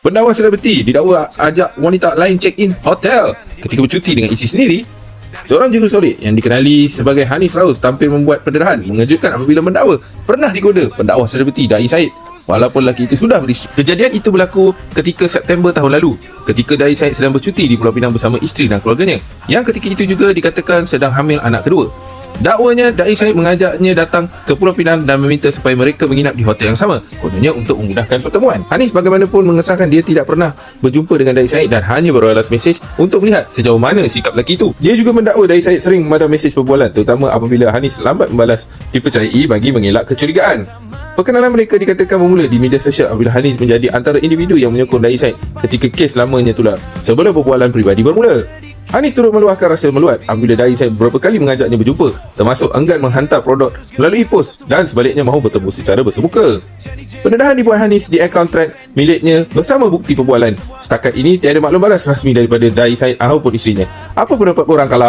Pendakwa selebriti didakwa ajak wanita lain check-in hotel ketika bercuti dengan isteri sendiri. Seorang jurusolek yang dikenali sebagai Hanis Raus tampil membuat penderahan mengejutkan apabila mendakwa pernah digoda pendakwa selebriti Dai Said walaupun lelaki itu sudah beristeri. Kejadian itu berlaku ketika September tahun lalu ketika Dai Said sedang bercuti di Pulau Pinang bersama isteri dan keluarganya yang ketika itu juga dikatakan sedang hamil anak kedua. Dakwanya, Dai Said mengajaknya datang ke Pulau Pinang dan meminta supaya mereka menginap di hotel yang sama, kononnya untuk memudahkan pertemuan. Hanis bagaimanapun mengesahkan dia tidak pernah berjumpa dengan Dai Said dan hanya berbalas mesej untuk melihat sejauh mana sikap lelaki itu. Dia juga mendakwa Dai Said sering memadam mesej perbualan, terutama apabila Hanis lambat membalas dipercayai bagi mengelak kecurigaan. Perkenalan mereka dikatakan bermula di media sosial apabila Hanis menjadi antara individu yang menyokong Dai Said ketika kes lamanya tular sebelum perbualan peribadi bermula. Hanis turut meluahkan rasa meluat apabila Dai Said beberapa kali mengajaknya berjumpa, termasuk enggan menghantar produk melalui pos dan sebaliknya mahu bertemu secara bersemuka. Pendedahan dibuat Hanis di akaun Threads miliknya bersama bukti perbualan. Setakat ini tiada maklum balas rasmi daripada Dai Said ataupun isterinya. Apa pendapat korang kalau